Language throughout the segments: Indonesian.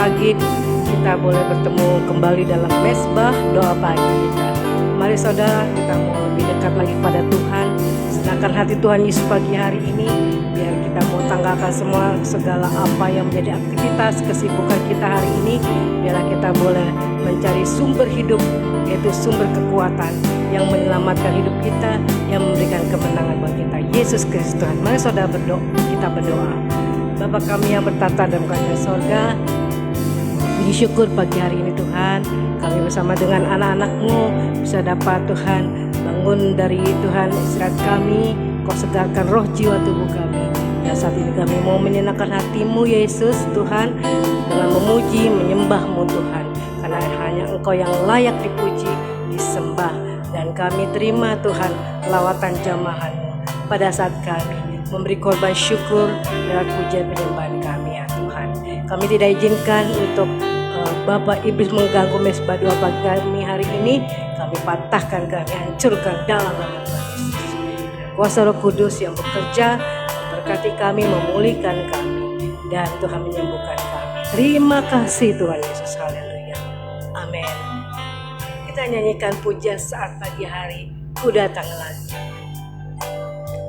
pagi kita boleh bertemu kembali dalam mesbah doa pagi kita. Mari saudara, kita mau lebih dekat lagi pada Tuhan. Senangkan hati Tuhan Yesus pagi hari ini. Biar kita mau tanggalkan semua segala apa yang menjadi aktivitas kesibukan kita hari ini. Biarlah kita boleh mencari sumber hidup, yaitu sumber kekuatan yang menyelamatkan hidup kita, yang memberikan kemenangan buat kita. Yesus Kristus Tuhan. Mari saudara kita berdoa. Bapa kami yang bertata dalam kerajaan sorga, puji syukur pagi hari ini Tuhan, kami bersama dengan anak-anak-Mu bisa dapat Tuhan bangun dari Tuhan istirahat kami. Kau segarkan roh jiwa tubuh kami. Dan saat ini kami mau menyenangkan hati-Mu Yesus Tuhan, dengan memuji menyembah-Mu Tuhan, karena hanya Engkau yang layak dipuji, disembah. Dan kami terima Tuhan lawatan jamahan-Mu pada saat kami memberi korban syukur lewat pujian penyembahan kami ya Tuhan. Kami tidak izinkan untuk Bapak Iblis mengganggu mesbah doa pagi kami hari ini. Kami patahkan, kami hancurkan dalam nama Tuhan Yesus. Kuasa Roh Kudus yang bekerja memberkati kami, memulihkan kami, dan Tuhan menyembuhkan kami. Terima kasih Tuhan Yesus. Haleluya. Amin. Kita nyanyikan pujian saat pagi hari ku datang lagi.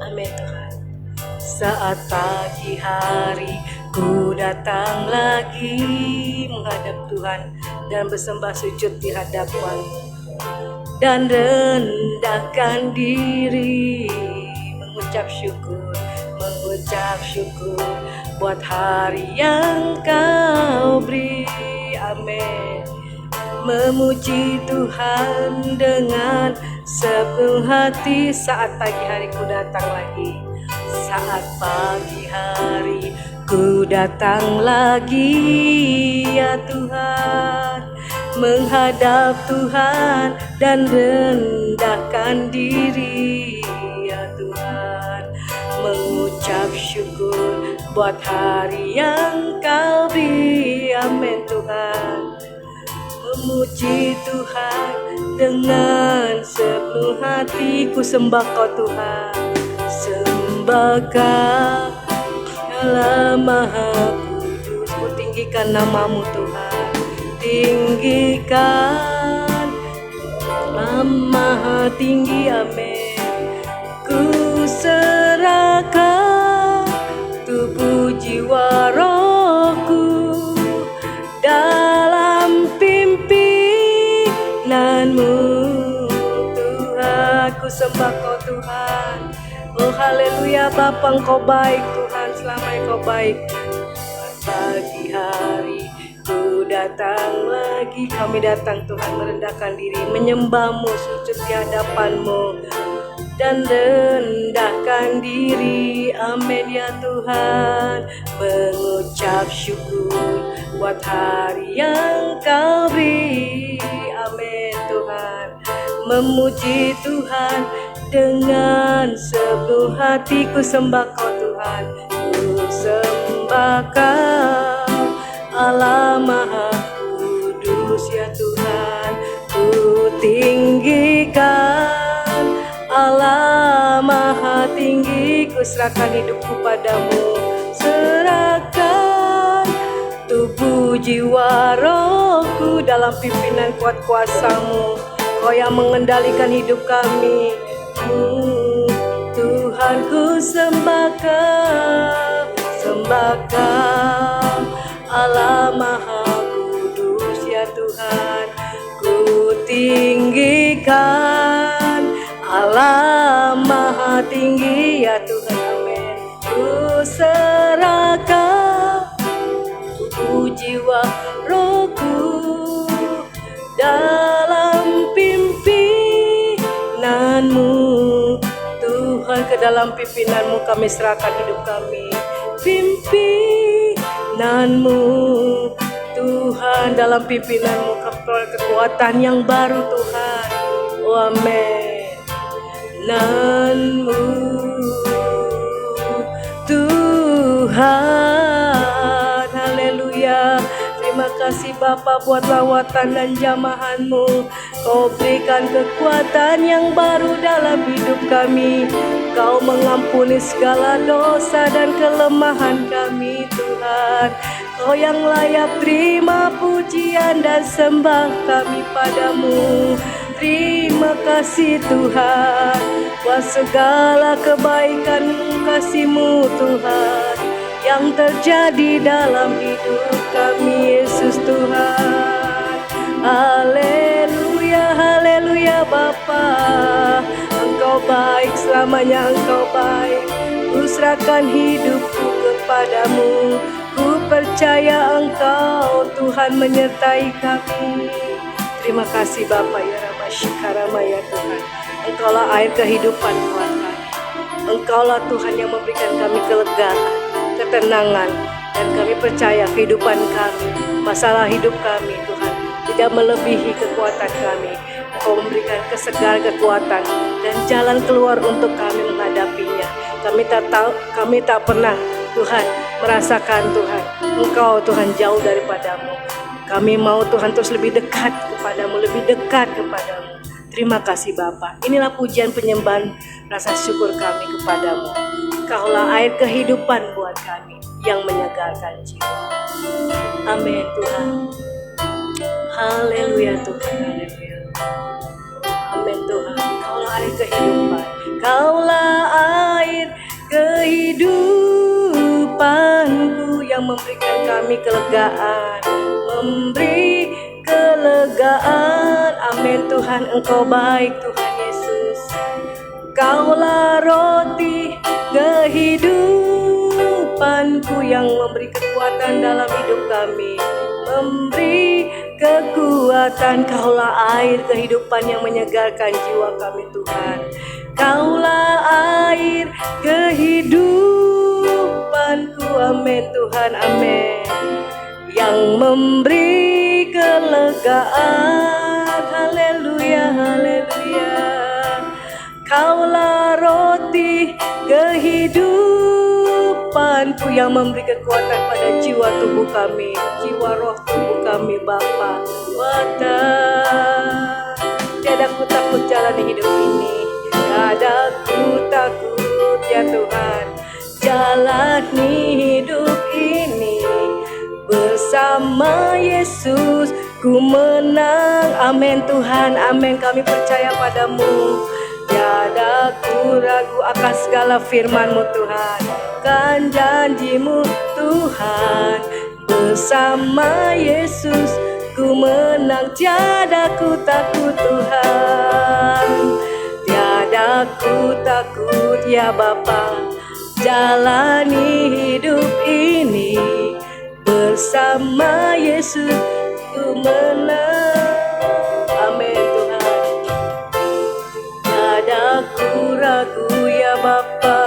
Amin Tuhan. Saat pagi hari ku datang lagi menghadap Tuhan dan bersembah sujud di hadapan-Mu dan rendahkan diri, mengucap syukur buat hari yang Kau beri. Amin. Memuji Tuhan dengan sepenuh hati saat pagi hari ku datang lagi. Saat pagi hari ku datang lagi ya Tuhan, menghadap Tuhan dan rendahkan diri ya Tuhan, mengucap syukur buat hari yang Kau beri. Amin Tuhan. Memuji Tuhan dengan sepenuh hati, ku sembah Kau Tuhan. Sembah Kau Allah Maha Kudus, ku tinggikan nama-Mu Tuhan. Tinggikan Maha tinggi, amin. Ku serahkan tubuh jiwa rohku dalam pimpinanmu Tuhan. Ku sembah Kau Tuhan. Oh haleluya, Bapa Engkau baik Tuhan, selama Engkau baik. Pagi hari ku datang lagi, kami datang Tuhan merendahkan diri, menyembah-Mu, sujud di hadapan-Mu dan rendahkan diri. Amin ya Tuhan. Mengucap syukur buat hari yang Kau beri. Amin Tuhan. Memuji Tuhan dengan sepenuh hatiku, sembah Kau Tuhan. Ku sembah Kau Allah Maha Kudus ya Tuhan. Ku tinggikan Allah Maha tinggi. Ku serahkan hidupku padamu, serahkan tubuh jiwa rohku dalam pimpinan kuat kuasa-Mu. Kau yang mengendalikan hidup kami Tuhan. Ku sembah Kau Allah Maha Kudus ya Tuhan. Ku tinggikan Allah Maha tinggi ya Tuhan. Amin. Ku serahkan tubuh jiwa rohku dalam pimpinanmu Tuhan. Ke dalam pimpinanmu kami serahkan hidup kami. Pimpinanmu Tuhan, dalam pimpinanmu kekuatan yang baru Tuhan. Oh amin. Nanmu Tuhan. Haleluya. Terima kasih Bapa buat lawatan dan jamahan-Mu. Kau berikan kekuatan yang baru dalam hidup kami. Kau mengampuni segala dosa dan kelemahan kami Tuhan. Kau yang layak terima pujian dan sembah kami padamu. Terima kasih Tuhan, buat segala kebaikan kasih-Mu Tuhan yang terjadi dalam hidup kami Yesus Tuhan. Haleluya, haleluya Bapa, Engkau baik, selamanya Engkau baik. Ku serahkan hidupku kepadamu, ku percaya Engkau Tuhan menyertai kami. Terima kasih Bapa ya Rama Shikarama ya Tuhan. Engkaulah air kehidupan buat kami. Engkaulah Tuhan yang memberikan kami kelegaan, ketenangan, dan kami percaya kehidupan kami, masalah hidup kami Tuhan tidak melebihi kekuatan kami. Engkau memberikan kesegaran, kekuatan, dan jalan keluar untuk kami menghadapinya. Kami tak pernah Tuhan merasakan Tuhan Engkau Tuhan jauh daripadamu. Kami mau Tuhan terus lebih dekat kepadamu, lebih dekat kepadamu. Terima kasih Bapa. Inilah pujian penyembahan rasa syukur kami kepadamu. Kaulah air kehidupan buat kami yang menyegarkan jiwa. Amin Tuhan. Haleluya Tuhan, haleluya. Amin Tuhan. Kaulah air kehidupan. Kaulah air kehidupanku yang memberikan kami kelegaan, memberi kelegaan. Amin Tuhan, Engkau baik Tuhan Yesus. Kaulah roti kehidupanku yang memberi kekuatan dalam hidup kami, memberi kekuatan. Kaulah air kehidupan yang menyegarkan jiwa kami Tuhan. Kaulah air kehidupanku, amin Tuhan, amin, yang memberi kelegaan. Haleluya, haleluya. Kaulah roti kehidupanku yang memberi kekuatan pada jiwa tubuh kami, jiwa roh tubuh kami Bapa. Tiada ku takut jalani hidup ini, tiada ku takut ya Tuhan jalani hidup ini. Bersama Yesus ku menang. Amin Tuhan, amin. Kami percaya padamu. Tiada ku ragu akan segala firman-Mu Tuhan, kan janji-Mu Tuhan. Bersama Yesus ku menang. Tiada ku takut Tuhan, tiada ku takut ya Bapa jalani hidup ini. Bersama Yesus ku menang. Amin Tuhan. Tiada ku ragu ya Bapa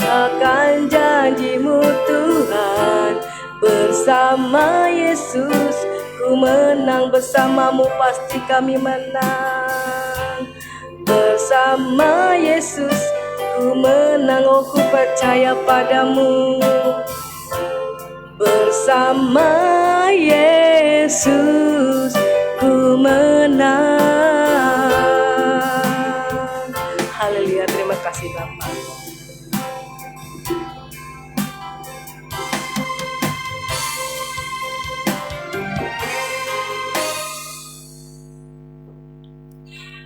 akan janji-Mu Tuhan. Bersama Yesus ku menang. Bersama-Mu pasti kami menang. Bersama Yesus ku menang. Oh, ku percaya padamu. Bersama Yesus ku menang. Haleluya, terima kasih Bapa.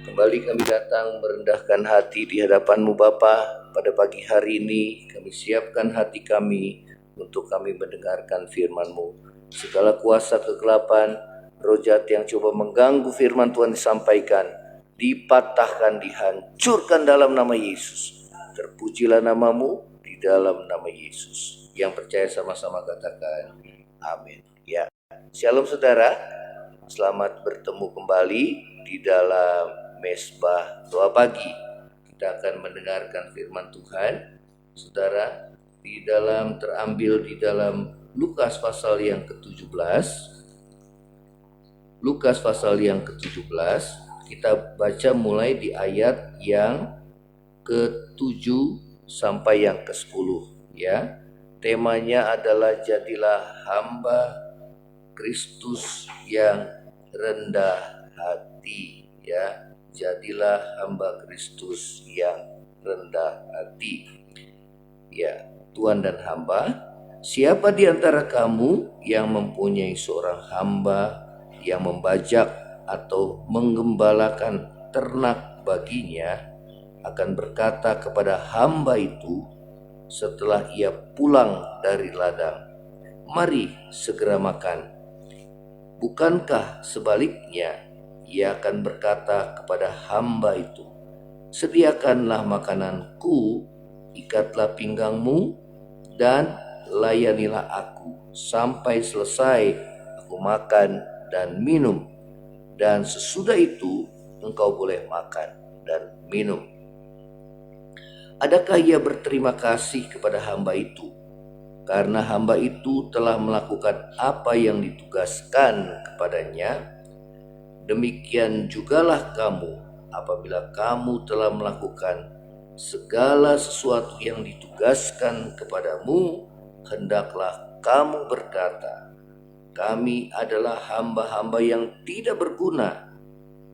Kembali kami datang merendahkan hati di hadapan-Mu Bapa. Pada pagi hari ini kami siapkan hati kami untuk kami mendengarkan firman-Mu. Segala kuasa kegelapan, roh jahat yang coba mengganggu firman Tuhan disampaikan, dipatahkan, dihancurkan dalam nama Yesus. Terpujilah nama-Mu di dalam nama Yesus. Yang percaya sama-sama katakan amin. Ya, shalom saudara. Selamat bertemu kembali di dalam mesbah doa pagi. Kita akan mendengarkan firman Tuhan, saudara, terambil di dalam Lukas pasal yang ke-17. Lukas pasal yang ke-17, kita baca mulai di ayat yang ke-7 sampai yang ke-10 ya. Temanya adalah jadilah hamba Kristus yang rendah hati ya. Jadilah hamba Kristus yang rendah hati. Ya, tuan dan hamba, Siapa di antara kamu yang mempunyai seorang hamba yang membajak atau menggembalakan ternak baginya, akan berkata kepada hamba itu setelah ia pulang dari ladang, "Mari segera makan." Bukankah sebaliknya, ia akan berkata kepada hamba itu, "Sediakanlah makananku, ikatlah pinggangmu, dan layanilah aku sampai selesai aku makan dan minum, dan sesudah itu engkau boleh makan dan minum." Adakah ia berterima kasih kepada hamba itu karena hamba itu telah melakukan apa yang ditugaskan kepadanya? Demikian jugalah kamu, apabila kamu telah melakukan segala sesuatu yang ditugaskan kepadamu, hendaklah kamu berkata, "Kami adalah hamba-hamba yang tidak berguna.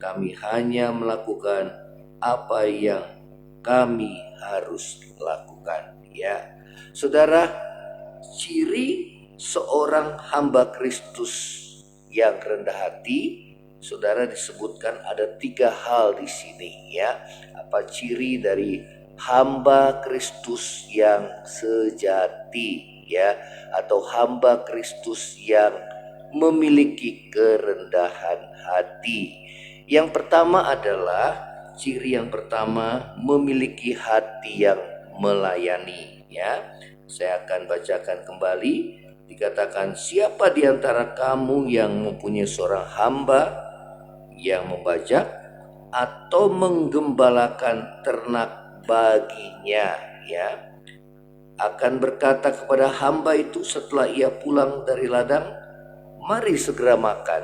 Kami hanya melakukan apa yang kami harus lakukan." Ya, saudara, ciri seorang hamba Kristus yang rendah hati, saudara, disebutkan ada 3 hal di sini, ya. Apa ciri dari hamba Kristus yang sejati, ya, atau hamba Kristus yang memiliki kerendahan hati? Yang pertama adalah, ciri yang pertama, memiliki hati yang melayani, ya. Saya akan bacakan kembali. Dikatakan, siapa di antara kamu yang mempunyai seorang hamba yang membajak atau menggembalakan ternak baginya, ya, akan berkata kepada hamba itu setelah ia pulang dari ladang, "Mari segera makan."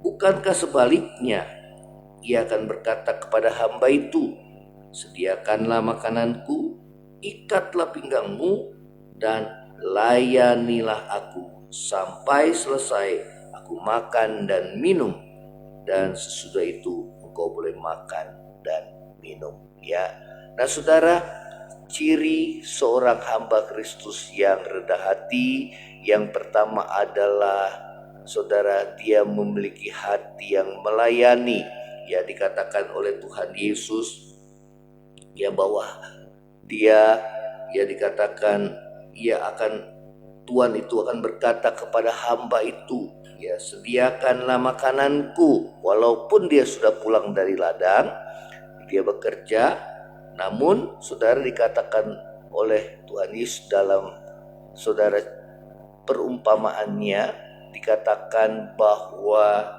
Bukankah sebaliknya, ia akan berkata kepada hamba itu, "Sediakanlah makananku, ikatlah pinggangmu, dan layanilah aku sampai selesai aku makan dan minum, dan sesudah itu engkau boleh makan dan minum." Ya. Nah, saudara, ciri seorang hamba Kristus yang rendah hati yang pertama adalah, saudara, dia memiliki hati yang melayani. Ya, dikatakan oleh Tuhan Yesus, ya, bahwa dia, ya, dikatakan Tuhan itu akan berkata kepada hamba itu, ya, "Sediakanlah makananku." Walaupun dia sudah pulang dari ladang, dia bekerja, namun saudara, dikatakan oleh Tuhan Yesus dalam, saudara, perumpamaannya, dikatakan bahwa,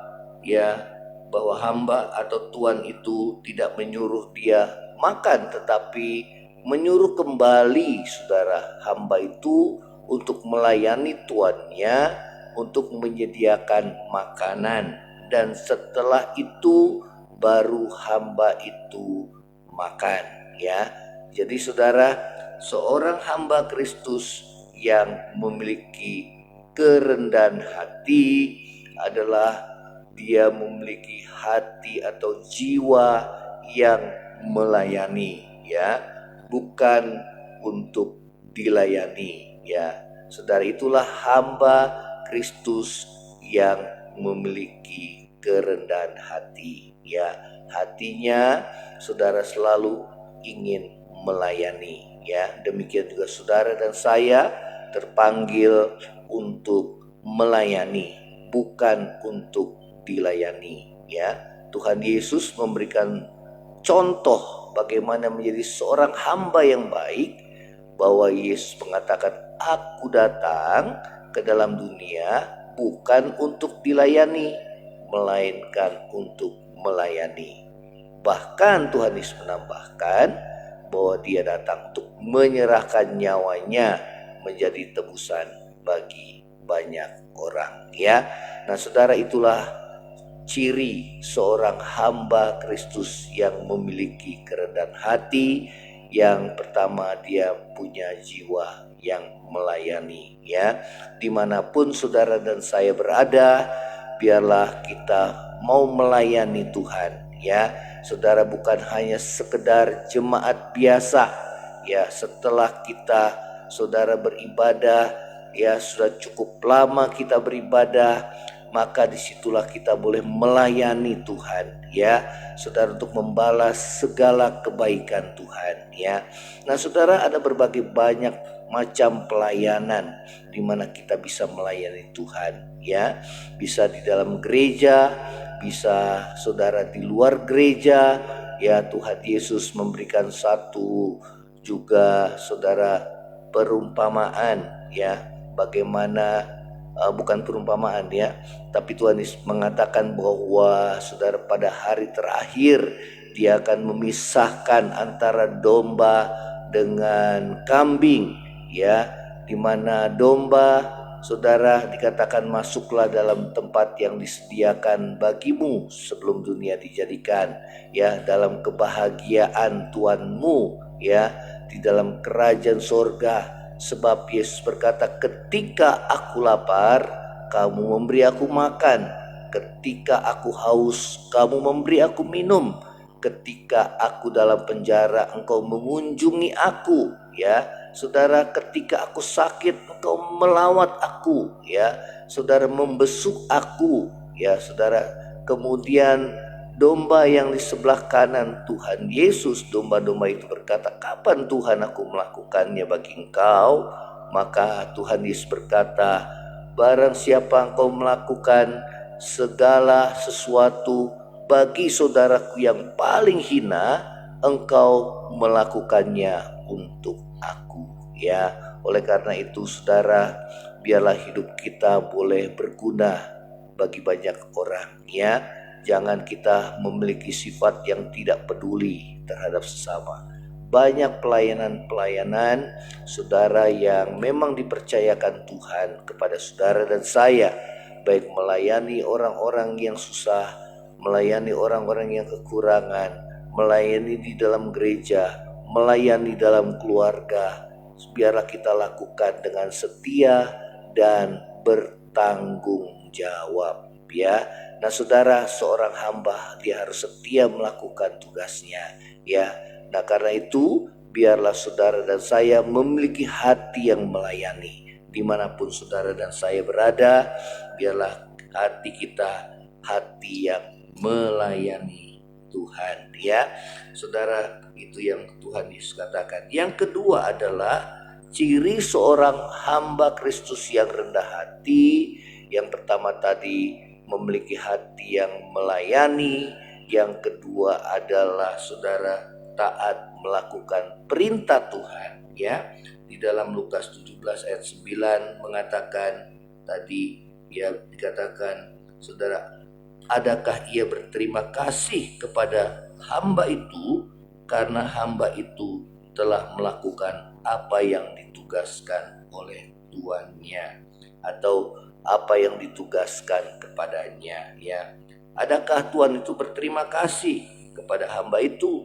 ya, bahwa hamba atau tuan itu tidak menyuruh dia makan, tetapi menyuruh kembali, saudara, hamba itu untuk melayani tuannya, untuk menyediakan makanan, dan setelah itu baru hamba itu makan, ya. Jadi saudara, seorang hamba Kristus yang memiliki kerendahan hati adalah dia memiliki hati atau jiwa yang melayani, ya, bukan untuk dilayani, ya. Saudara, itulah hamba Kristus yang memiliki kerendahan hati, ya. Hatinya, saudara, selalu ingin melayani, ya. Demikian juga saudara dan saya terpanggil untuk melayani, bukan untuk dilayani, ya. Tuhan Yesus memberikan contoh bagaimana menjadi seorang hamba yang baik, bahwa Yesus mengatakan, "Aku datang ke dalam dunia bukan untuk dilayani, melainkan untuk melayani." Bahkan Tuhan Yesus menambahkan bahwa dia datang untuk menyerahkan nyawanya menjadi tebusan bagi banyak orang, ya. Nah, saudara, itulah ciri seorang hamba Kristus yang memiliki kerendahan hati. Yang pertama, dia punya jiwa yang melayani, ya. Dimanapun saudara dan saya berada, biarlah kita mau melayani Tuhan, ya. Saudara, bukan hanya sekedar jemaat biasa, ya. Setelah kita, saudara, beribadah, ya sudah cukup lama kita beribadah, maka disitulah kita boleh melayani Tuhan, ya saudara, untuk membalas segala kebaikan Tuhan, ya. Nah saudara, ada berbagai banyak macam pelayanan di mana kita bisa melayani Tuhan, ya. Bisa di dalam gereja, bisa saudara di luar gereja, ya. Tuhan Yesus memberikan satu juga saudara perumpamaan, ya, bagaimana bukan perumpamaan, ya, tapi Tuhan Yesus mengatakan bahwa saudara pada hari terakhir Dia akan memisahkan antara domba dengan kambing, ya, di mana domba saudara dikatakan masuklah dalam tempat yang disediakan bagimu sebelum dunia dijadikan, ya, dalam kebahagiaan Tuhanmu, ya, di dalam kerajaan sorga. Sebab Yesus berkata, ketika aku lapar, kamu memberi aku makan. Ketika aku haus, kamu memberi aku minum. Ketika aku dalam penjara, engkau mengunjungi aku, ya. Saudara, ketika aku sakit, engkau melawat aku, ya. Saudara, membesuk aku, ya saudara. Kemudian domba yang di sebelah kanan Tuhan Yesus, domba-domba itu berkata, kapan Tuhan aku melakukannya bagi engkau? Maka Tuhan Yesus berkata, barang siapa engkau melakukan segala sesuatu bagi saudaraku yang paling hina, engkau melakukannya untuk aku, ya. Oleh karena itu saudara, biarlah hidup kita boleh berguna bagi banyak orang, ya. Jangan kita memiliki sifat yang tidak peduli terhadap sesama. Banyak pelayanan-pelayanan saudara yang memang dipercayakan Tuhan kepada saudara dan saya, baik melayani orang-orang yang susah, melayani orang-orang yang kekurangan, melayani di dalam gereja, melayani dalam keluarga. Biarlah kita lakukan dengan setia dan bertanggung jawab, ya. Nah saudara, seorang hamba dia harus setia melakukan tugasnya, ya. Nah karena itu biarlah saudara dan saya memiliki hati yang melayani. Dimanapun saudara dan saya berada, biarlah hati kita hati yang melayani Tuhan, ya. Saudara, itu yang Tuhan Yesus katakan. Yang kedua adalah ciri seorang hamba Kristus yang rendah hati. Yang pertama tadi memiliki hati yang melayani. Yang kedua adalah saudara taat melakukan perintah Tuhan, ya. Di dalam Lukas 17 ayat 9 mengatakan tadi, ya, dikatakan saudara, adakah ia berterima kasih kepada hamba itu karena hamba itu telah melakukan apa yang ditugaskan oleh tuannya, atau apa yang ditugaskan kepadanya, ya. Adakah Tuhan itu berterima kasih kepada hamba itu,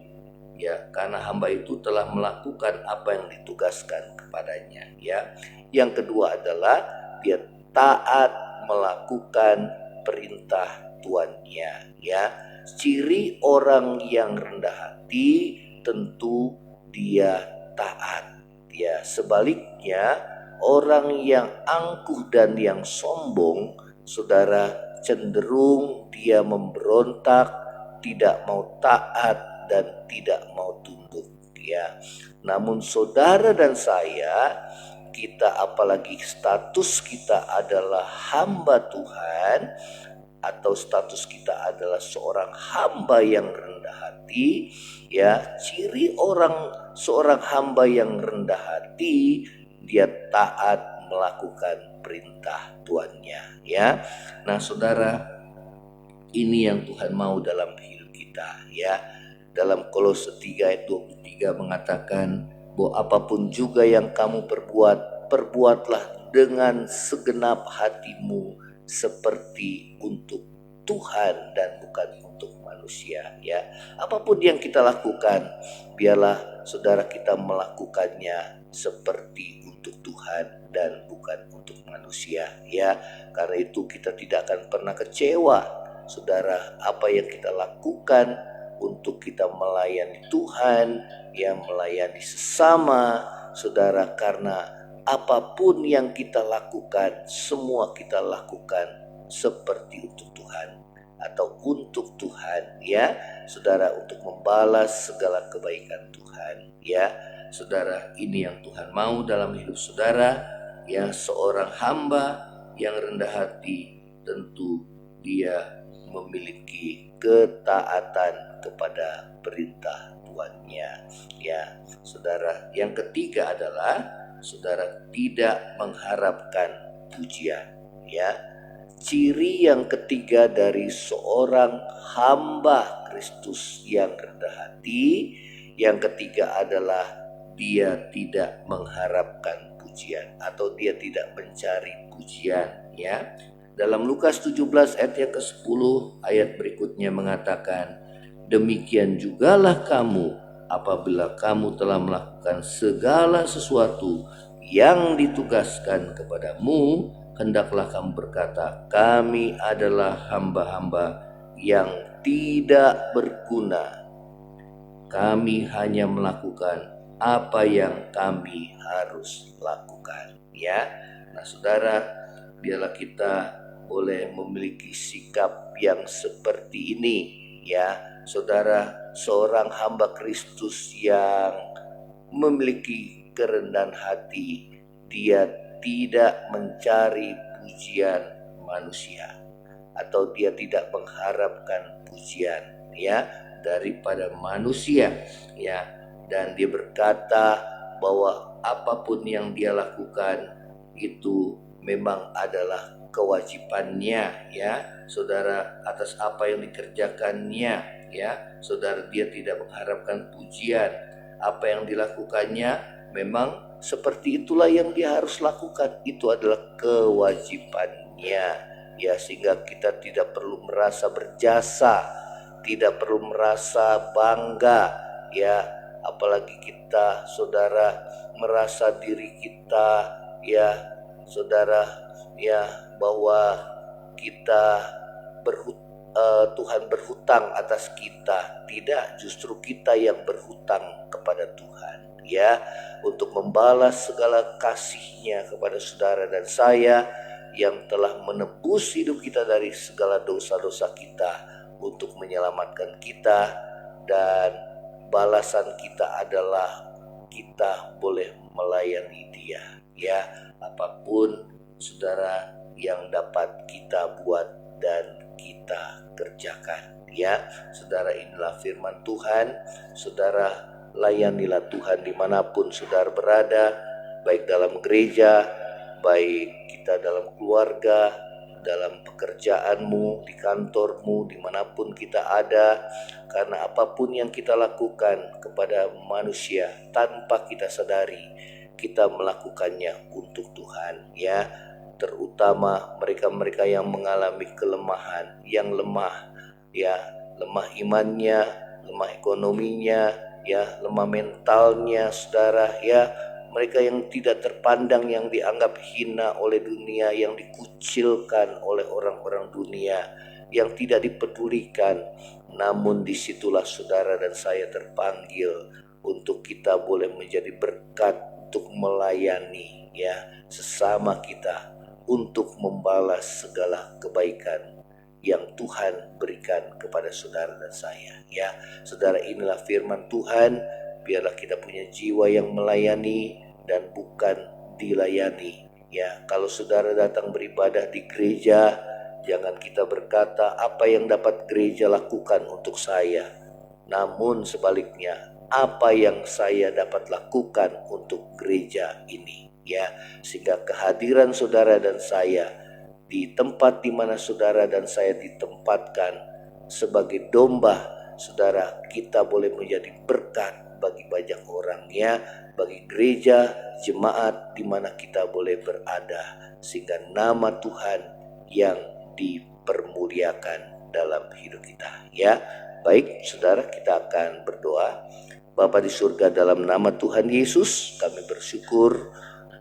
ya, karena hamba itu telah melakukan apa yang ditugaskan kepadanya, ya. Yang kedua adalah dia taat melakukan perintah tuannya, ya. Ciri orang yang rendah hati tentu dia taat, ya. Sebaliknya orang yang angkuh dan yang sombong, saudara, cenderung dia memberontak, tidak mau taat dan tidak mau tunduk, ya. Namun saudara dan saya, kita apalagi status kita adalah hamba Tuhan, atau status kita adalah seorang hamba yang rendah hati, ya. Ciri seorang hamba yang rendah hati, dia taat melakukan perintah tuannya, ya. Nah saudara, ini yang Tuhan mau dalam hidup kita, ya. Dalam Kolose 3 ayat 23 mengatakan bahwa apapun juga yang kamu perbuat, perbuatlah dengan segenap hatimu seperti untuk Tuhan dan bukan untuk manusia, ya. Apapun yang kita lakukan, biarlah saudara kita melakukannya seperti untuk Tuhan dan bukan untuk manusia, ya. Karena itu kita tidak akan pernah kecewa, saudara, apa yang kita lakukan untuk kita melayani Tuhan, yang melayani sesama, saudara, karena apapun yang kita lakukan, semua kita lakukan seperti untuk Tuhan atau untuk Tuhan, ya saudara, untuk membalas segala kebaikan Tuhan, ya saudara. Ini yang Tuhan mau dalam hidup saudara, ya. Seorang hamba yang rendah hati tentu dia memiliki ketaatan kepada perintah tuannya, ya saudara. Yang ketiga adalah saudara tidak mengharapkan pujian, ya. Ciri yang ketiga dari seorang hamba Kristus yang rendah hati, yang ketiga adalah dia tidak mengharapkan pujian atau dia tidak mencari pujian, ya. Dalam Lukas 17 ayat yang ke-10, ayat berikutnya mengatakan, demikian jugalah kamu apabila kamu telah melakukan segala sesuatu yang ditugaskan kepadamu, hendaklah kamu berkata, kami adalah hamba-hamba yang tidak berguna. Kami hanya melakukan apa yang kami harus lakukan, ya. Nah saudara, biarlah kita boleh memiliki sikap yang seperti ini, ya saudara. Seorang hamba Kristus yang memiliki kerendahan hati, dia tidak mencari pujian manusia atau dia tidak mengharapkan pujian, ya, daripada manusia, ya. Dan dia berkata bahwa apapun yang dia lakukan itu memang adalah kewajibannya, ya saudara, atas apa yang dikerjakannya, ya saudara. Dia tidak mengharapkan pujian. Apa yang dilakukannya memang seperti itulah yang dia harus lakukan. Itu adalah kewajibannya, ya, sehingga kita tidak perlu merasa berjasa, tidak perlu merasa bangga, ya. Apalagi kita saudara merasa diri kita, ya saudara, ya bahwa kita Tuhan berhutang atas kita. Tidak, justru kita yang berhutang kepada Tuhan, ya, untuk membalas segala kasih-Nya kepada saudara dan saya yang telah menebus hidup kita dari segala dosa-dosa kita, untuk menyelamatkan kita. Dan balasan kita adalah kita boleh melayani Dia, ya. Apapun saudara yang dapat kita buat dan kita kerjakan, ya saudara. Inilah firman Tuhan. Saudara, layanilah Tuhan dimanapun saudara berada, baik dalam gereja, baik kita dalam keluarga, dalam pekerjaanmu, di kantormu, dimanapun kita ada. Karena apapun yang kita lakukan kepada manusia tanpa kita sadari, kita melakukannya untuk Tuhan, ya. Terutama mereka-mereka yang mengalami kelemahan, yang lemah, ya, lemah imannya, lemah ekonominya, ya, lemah mentalnya, saudara, ya. Mereka yang tidak terpandang, yang dianggap hina oleh dunia, yang dikucilkan oleh orang-orang dunia, yang tidak dipedulikan. Namun disitulah saudara dan saya terpanggil untuk kita boleh menjadi berkat, untuk melayani, ya, sesama kita, untuk membalas segala kebaikan yang Tuhan berikan kepada saudara dan saya, ya saudara. Inilah firman Tuhan. Biarlah kita punya jiwa yang melayani dan bukan dilayani, ya. Kalau saudara datang beribadah di gereja, jangan kita berkata apa yang dapat gereja lakukan untuk saya, namun sebaliknya, apa yang saya dapat lakukan untuk gereja ini, ya. Sehingga kehadiran saudara dan saya di tempat di mana saudara dan saya ditempatkan sebagai domba, saudara, kita boleh menjadi berkat bagi banyak orang, ya, bagi gereja, jemaat di mana kita boleh berada, sehingga nama Tuhan yang dipermuliakan dalam hidup kita, ya. Baik saudara, kita akan berdoa. Bapa di surga, dalam nama Tuhan Yesus kami bersyukur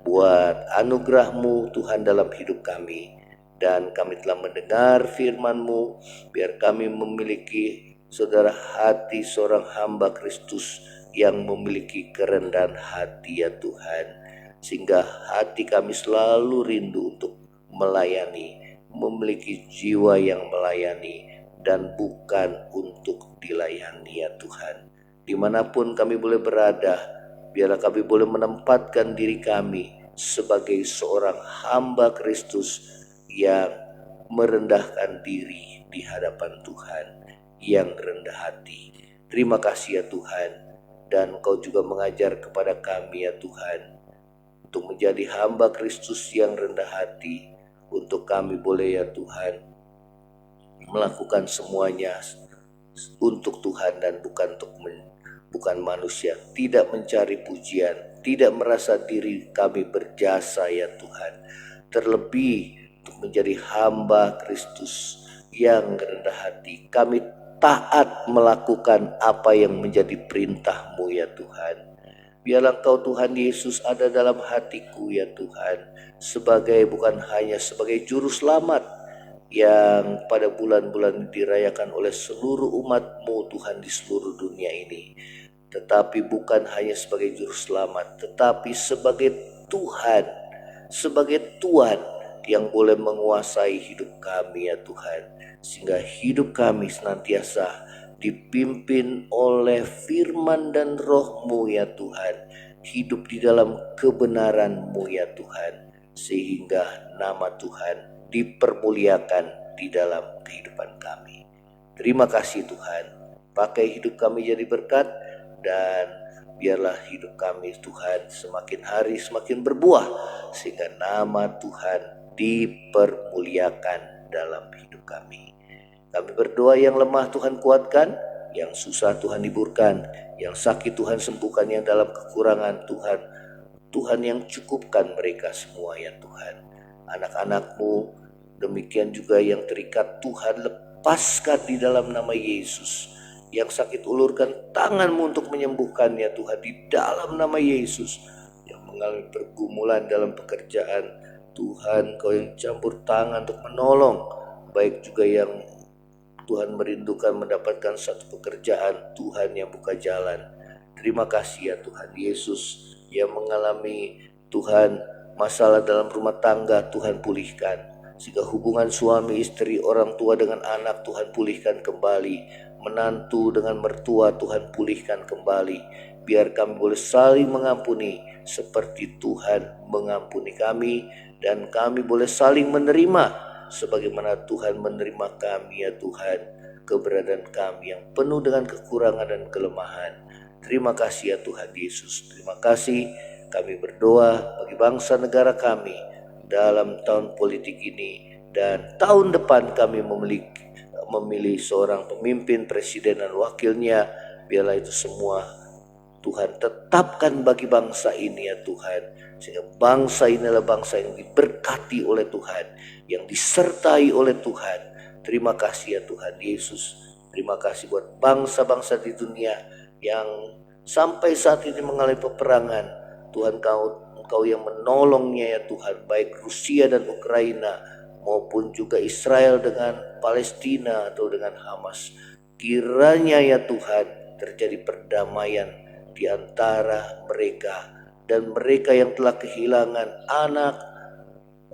buat anugerah-Mu Tuhan dalam hidup kami, dan kami telah mendengar firman-Mu. Biar kami memiliki saudara hati seorang hamba Kristus yang memiliki kerendahan hati, ya Tuhan. sehingga hati kami selalu rindu untuk melayani, memiliki jiwa yang melayani dan bukan untuk dilayani ya Tuhan. Dimanapun kami boleh berada, biarlah kami boleh menempatkan diri kami sebagai seorang hamba Kristus yang merendahkan diri di hadapan Tuhan, yang rendah hati. Terima kasih ya Tuhan, dan Engkau juga mengajar kepada kami ya Tuhan untuk menjadi hamba Kristus yang rendah hati, untuk kami boleh ya Tuhan melakukan semuanya untuk Tuhan dan bukan manusia, tidak mencari pujian, tidak merasa diri kami berjasa ya Tuhan, terlebih untuk menjadi hamba Kristus yang rendah hati. Kami taat melakukan apa yang menjadi perintah-Mu ya Tuhan. Biarlah Engkau Tuhan Yesus ada dalam hatiku ya Tuhan, bukan hanya sebagai juru selamat yang pada bulan-bulan dirayakan oleh seluruh umat-Mu Tuhan di seluruh dunia ini, tetapi bukan hanya sebagai juru selamat, tetapi sebagai Tuhan, sebagai Tuhan yang boleh menguasai hidup kami ya Tuhan, sehingga hidup kami senantiasa dipimpin oleh firman dan roh-Mu ya Tuhan, hidup di dalam kebenaran-Mu ya Tuhan, sehingga nama Tuhan dipermuliakan di dalam kehidupan kami. Terima kasih Tuhan, pakai hidup kami jadi berkat, dan biarlah hidup kami Tuhan semakin hari semakin berbuah, sehingga nama Tuhan dipermuliakan dalam hidup kami. Kami berdoa, yang lemah Tuhan kuatkan, yang susah Tuhan hiburkan, yang sakit Tuhan sembuhkan, yang dalam kekurangan Tuhan yang cukupkan mereka semua ya Tuhan. Anak-anak-Mu demikian juga yang terikat Tuhan lepaskan di dalam nama Yesus. Yang sakit ulurkan tangan-Mu untuk menyembuhkannya Tuhan di dalam nama Yesus. Yang mengalami pergumulan dalam pekerjaan Tuhan, Kau yang campur tangan untuk menolong, baik juga yang Tuhan merindukan mendapatkan satu pekerjaan, Tuhan yang buka jalan. Terima kasih ya Tuhan Yesus, yang mengalami Tuhan masalah dalam rumah tangga, Tuhan pulihkan, sehingga hubungan suami istri, orang tua dengan anak Tuhan pulihkan kembali, menantu dengan mertua Tuhan pulihkan kembali. Biar kami boleh saling mengampuni seperti Tuhan mengampuni kami, dan kami boleh saling menerima sebagaimana Tuhan menerima kami ya Tuhan, keberadaan kami yang penuh dengan kekurangan dan kelemahan. Terima kasih ya Tuhan Yesus. Terima kasih. Kami berdoa bagi bangsa negara kami dalam tahun politik ini, dan tahun depan kami memilih seorang pemimpin, presiden dan wakilnya. Biarlah itu semua Tuhan tetapkan bagi bangsa ini ya Tuhan, sehingga bangsa ini adalah bangsa yang diberkati oleh Tuhan, yang disertai oleh Tuhan. Terima kasih ya Tuhan Yesus. Terima kasih buat bangsa-bangsa di dunia yang sampai saat ini mengalami peperangan. Tuhan, Engkau yang menolongnya ya Tuhan, baik Rusia dan Ukraina maupun juga Israel dengan Palestina atau dengan Hamas. Kiranya ya Tuhan terjadi perdamaian di antara mereka, dan mereka yang telah kehilangan anak,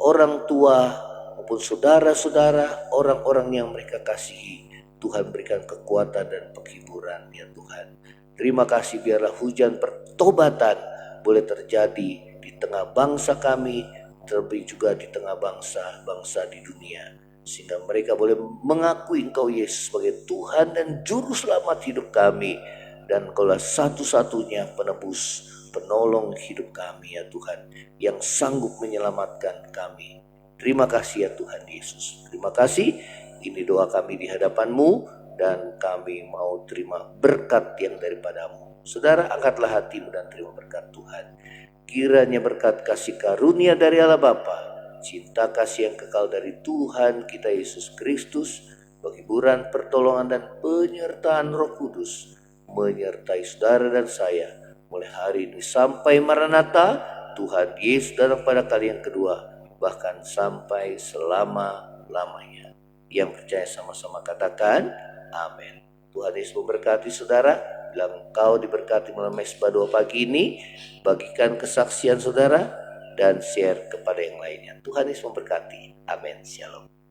orang tua maupun saudara-saudara, orang-orang yang mereka kasihi, Tuhan berikan kekuatan dan penghiburan ya Tuhan. Terima kasih, biarlah hujan pertobatan boleh terjadi di tengah bangsa kami, terlebih juga di tengah bangsa-bangsa di dunia, sehingga mereka boleh mengakui Engkau Yesus sebagai Tuhan dan Juru Selamat hidup kami, dan Engkaulah satu-satunya penebus, penolong hidup kami ya Tuhan, yang sanggup menyelamatkan kami. Terima kasih ya Tuhan Yesus. Terima kasih. Ini doa kami di hadapan-Mu, dan kami mau terima berkat yang daripada-Mu. Saudara, angkatlah hatimu dan terima berkat Tuhan. Kiranya berkat kasih karunia dari Allah Bapa, cinta kasih yang kekal dari Tuhan kita Yesus Kristus, penghiburan, pertolongan dan penyertaan Roh Kudus menyertai saudara dan saya mulai hari ini sampai Maranatha, Tuhan Yesus datang pada kali yang kedua, bahkan sampai selama-lamanya. Yang percaya sama-sama katakan amin. Tuhan Yesus memberkati saudara. Bila engkau diberkati melalui mesbah doa pagi ini, bagikan kesaksian saudara dan share kepada yang lainnya. Tuhan Yesus memberkati. Amin. Shalom.